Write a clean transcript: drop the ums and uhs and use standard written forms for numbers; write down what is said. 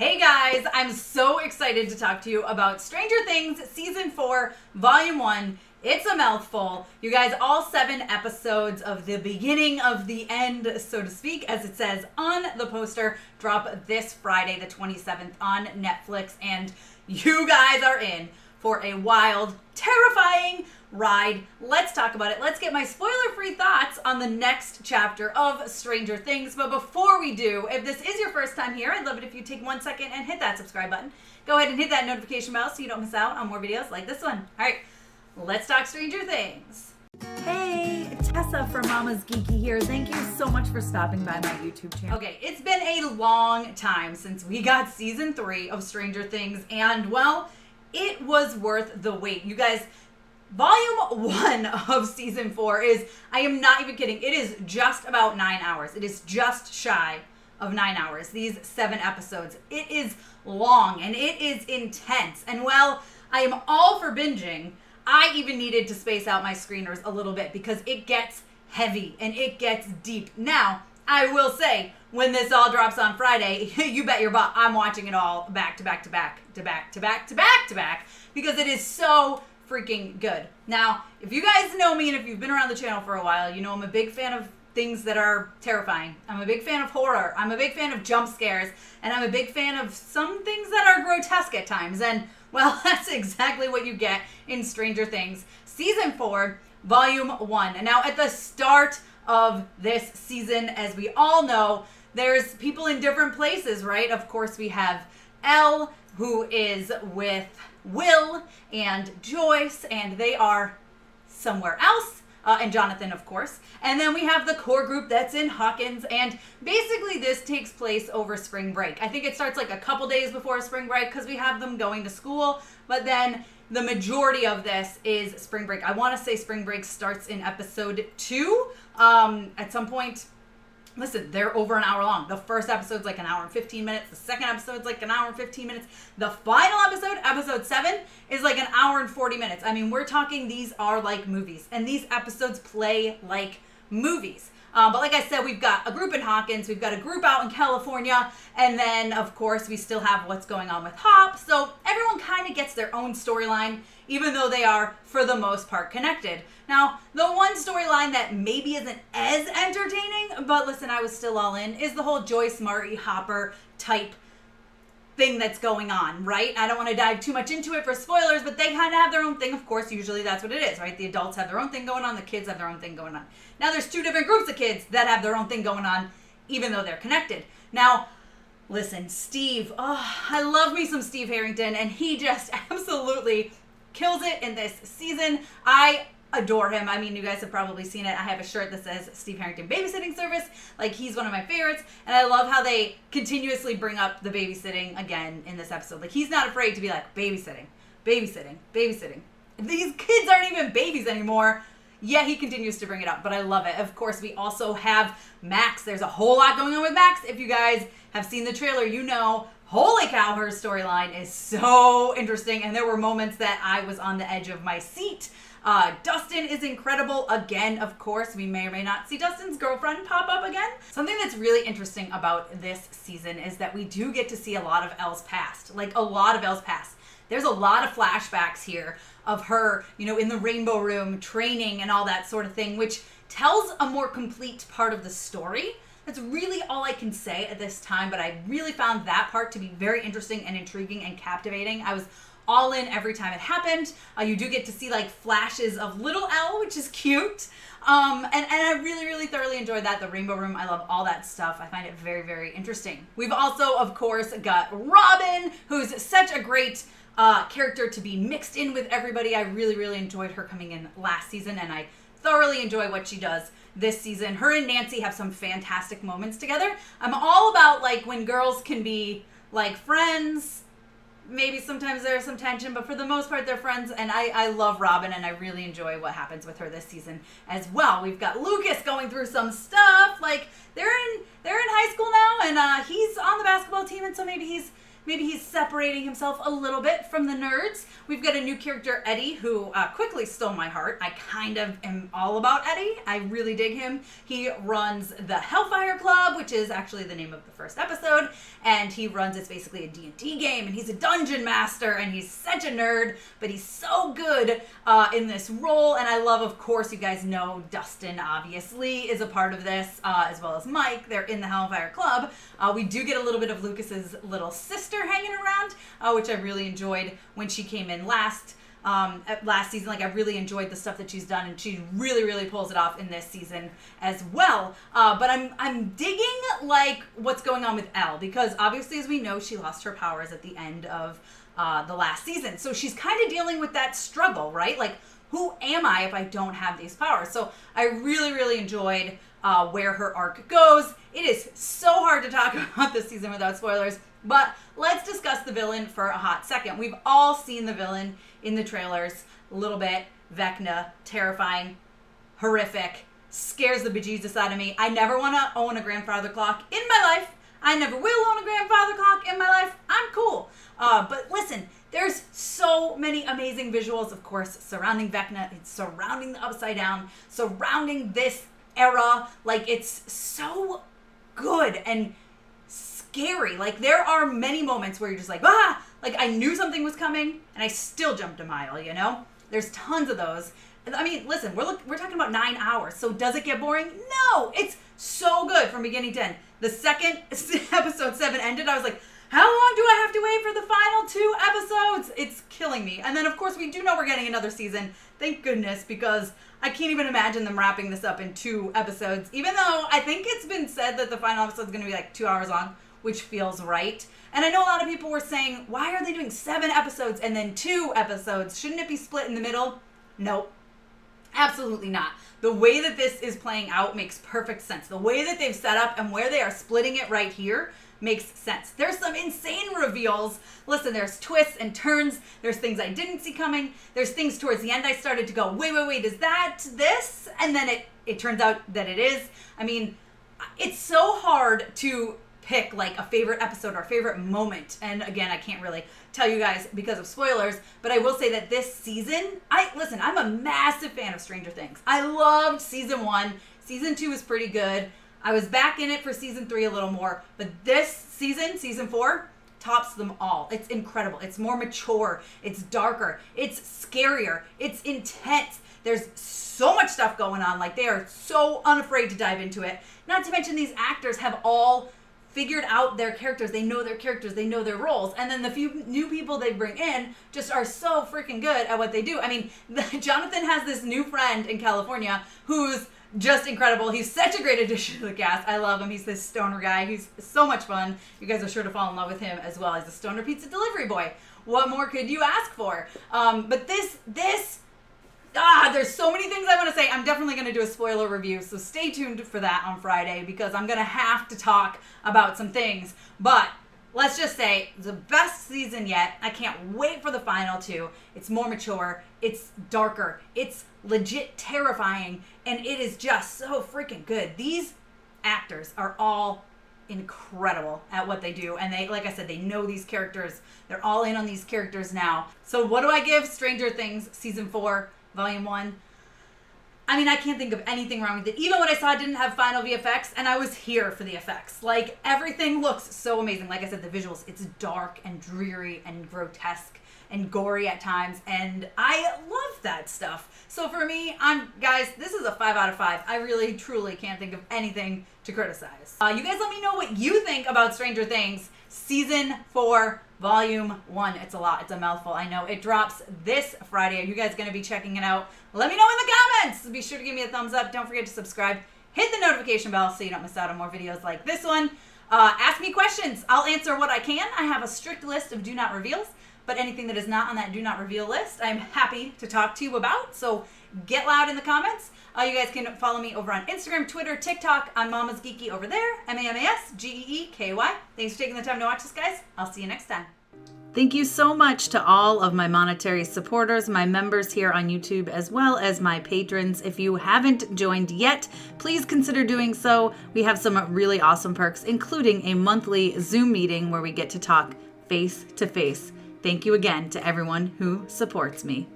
Hey guys, I'm so excited to talk to you about Stranger Things Season 4, Volume 1. It's a mouthful. You guys, all 7 episodes of the beginning of the end, so to speak, as it says on the poster, drop this Friday, the 27th on Netflix. And you guys are in for a wild, terrifying ride. Let's talk about it. Let's get my spoiler-free thoughts on the next chapter of Stranger Things. But before we do, if this is your first time here, I'd love it if you take 1 second and hit that subscribe button. Go ahead and hit that notification bell so you don't miss out on more videos like this one. All right, let's talk Stranger Things. Hey, Tessa from MamasGeeky here. Thank you so much for stopping by my YouTube channel. Okay, it's been a long time since we got Season 3 of Stranger Things, and well, it was worth the wait. You guys, Volume 1 of Season 4 is, I am not even kidding, it is just about 9 hours. It is just shy of 9 hours, these 7 episodes. It is long and it is intense. And well, I am all for binging. I even needed to space out my screeners a little bit because it gets heavy and it gets deep. Now, I will say, when this all drops on Friday, you bet your butt I'm watching it all back to back to back to back to back to back to back because it is so freaking good. Now, if you guys know me and if you've been around the channel for a while, you know I'm a big fan of things that are terrifying. I'm a big fan of horror. I'm a big fan of jump scares. And I'm a big fan of some things that are grotesque at times. And, well, that's exactly what you get in Stranger Things Season 4, Volume 1. And now, at the start of this season, as we all know, there's people in different places, right? Of course, we have Elle, who is with Will and Joyce, and they are somewhere else, and Jonathan, of course. And then we have the core group that's in Hawkins, and basically this takes place over spring break. I think it starts like a couple days before spring break because we have them going to school, but then the majority of this is spring break. I want to say spring break starts in episode 2 at some point. Listen, they're over an hour long. The first episode's like an hour and 15 minutes. The second episode's like an hour and 15 minutes. The final episode, episode 7, is like an hour and 40 minutes. I mean, we're talking these are like movies. And these episodes play like movies. But like I said, we've got a group in Hawkins. We've got a group out in California. And then, of course, we still have what's going on with Hop. So everyone kind of gets their own storyline, even though they are, for the most part, connected. Now, the one storyline that maybe isn't as entertaining, but listen, I was still all in, is the whole Joyce, Marty, Hopper type thing that's going on, right? I don't want to dive too much into it for spoilers, but they kind of have their own thing. Of course, usually that's what it is, right? The adults have their own thing going on. The kids have their own thing going on. Now, there's 2 different groups of kids that have their own thing going on, even though they're connected. Now, listen, Steve, I love me some Steve Harrington, and he just absolutely kills it in this season. I adore him. I mean, you guys have probably seen it. I have a shirt that says Steve Harrington Babysitting Service. Like, he's one of my favorites. And I love how they continuously bring up the babysitting again in this episode. Like, he's not afraid to be like, babysitting, babysitting, babysitting. These kids aren't even babies anymore. Yeah, he continues to bring it up, but I love it. Of course, we also have Max. There's a whole lot going on with Max. If you guys have seen the trailer, you know, holy cow, her storyline is so interesting. And there were moments that I was on the edge of my seat. Dustin is incredible. Again, of course, we may or may not see Dustin's girlfriend pop up again. Something that's really interesting about this season is that we do get to see a lot of Elle's past. Like, a lot of Elle's past. There's a lot of flashbacks here of her, you know, in the Rainbow Room, training and all that sort of thing, which tells a more complete part of the story. That's really all I can say at this time, but I really found that part to be very interesting and intriguing and captivating. I was all in every time it happened. You do get to see like flashes of little Elle, which is cute. And I really, really thoroughly enjoyed that. The Rainbow Room, I love all that stuff. I find it very, very interesting. We've also, of course, got Robin, who's such a great character to be mixed in with everybody. I really, really enjoyed her coming in last season, and I thoroughly enjoy what she does this season. Her and Nancy have some fantastic moments together. I'm all about like when girls can be like friends. Maybe sometimes there's some tension, but for the most part, they're friends, and I love Robin, and I really enjoy what happens with her this season as well. We've got Lucas going through some stuff. Like, they're in high school now, and he's on the basketball team, and so maybe he's Maybe he's separating himself a little bit from the nerds. We've got a new character, Eddie, who quickly stole my heart. I kind of am all about Eddie. I really dig him. He runs the Hellfire Club, which is actually the name of the first episode, and he runs, it's basically a D&D game, and he's a dungeon master, and he's such a nerd, but he's so good in this role, and I love, of course, you guys know Dustin, obviously, is a part of this, as well as Mike. They're in the Hellfire Club. We do get a little bit of Lucas's little sister hanging around, which I really enjoyed when she came in last season. Like, I really enjoyed the stuff that she's done, and she really pulls it off in this season as well. But I'm digging like what's going on with Elle, because obviously, as we know, she lost her powers at the end of the last season. So she's kind of dealing with that struggle, right? Like, who am I if I don't have these powers? So I really enjoyed where her arc goes. It is so hard to talk about this season without spoilers, but let's discuss the villain for a hot second. We've all seen the villain in the trailers a little bit. Vecna, terrifying, horrific, scares the bejesus out of me. I never want to own a grandfather clock in my life. I never will own a grandfather clock in my life. I'm cool. But listen, there's so many amazing visuals, of course, surrounding Vecna. It's surrounding the Upside Down, surrounding this era. Like, it's so good and scary. Like, there are many moments where you're just like, ah! Like, I knew something was coming, and I still jumped a mile, you know? There's tons of those. I mean, listen, we're talking about 9 hours, so does it get boring? No! It's so good from beginning to end. The second episode 7 ended, I was like, how long do I have to wait for the final 2 episodes? It's killing me. And then, of course, we do know we're getting another season. Thank goodness, because I can't even imagine them wrapping this up in 2 episodes, even though I think it's been said that the final episode is going to be like 2 hours long, which feels right. And I know a lot of people were saying, why are they doing 7 episodes and then 2 episodes? Shouldn't it be split in the middle? Nope. Absolutely not. The way that this is playing out makes perfect sense. The way that they've set up and where they are splitting it right here makes sense. There's some insane reveals. Listen, there's twists and turns. There's things I didn't see coming. There's things towards the end I started to go, wait, is that this? And then it turns out that it is. I mean, it's so hard to pick like a favorite episode or a favorite moment. And again, I can't really tell you guys because of spoilers, but I will say that this season, I'm a massive fan of Stranger Things. I loved season 1. Season 2 was pretty good. I was back in it for season 3 a little more, but this season 4, tops them all. It's incredible. It's more mature. It's darker. It's scarier. It's intense. There's so much stuff going on. Like, they are so unafraid to dive into it. Not to mention these actors have all figured out their characters. They know their characters. They know their roles. And then the few new people they bring in just are so freaking good at what they do. I mean, Jonathan has this new friend in California who's just incredible. He's such a great addition to the cast. I love him. He's this stoner guy. He's so much fun. You guys are sure to fall in love with him as well. He's a stoner pizza delivery boy. What more could you ask for? But there's so many things I want to say. I'm definitely going to do a spoiler review, so stay tuned for that on Friday because I'm going to have to talk about some things. But let's just say the best season yet. I can't wait for the final 2. It's more mature. It's darker. It's legit terrifying. And it is just so freaking good. These actors are all incredible at what they do. And they, like I said, they know these characters. They're all in on these characters now. So what do I give Stranger Things season 4, volume 1? I mean, I can't think of anything wrong with it. Even when I saw it didn't have final VFX, and I was here for the effects. Like, everything looks so amazing. Like I said, the visuals, it's dark and dreary and grotesque and gory at times, and I love that stuff. So for me, guys, this is a 5 out of 5. I really, truly can't think of anything to criticize. You guys let me know what you think about Stranger Things season 4, volume 1. It's a lot. It's a mouthful. I know. It drops this Friday. Are you guys going to be checking it out? Let me know in the comments. Be sure to give me a thumbs up. Don't forget to subscribe. Hit the notification bell so you don't miss out on more videos like this one. Ask me questions. I'll answer what I can. I have a strict list of do not reveals, but anything that is not on that do not reveal list, I'm happy to talk to you about. So get loud in the comments. You guys can follow me over on Instagram, Twitter, TikTok, on MamasGeeky over there, MamasGeeky. Thanks for taking the time to watch this, guys. I'll see you next time. Thank you so much to all of my monetary supporters, my members here on YouTube, as well as my patrons. If you haven't joined yet, please consider doing so. We have some really awesome perks, including a monthly Zoom meeting where we get to talk face to face. Thank you again to everyone who supports me.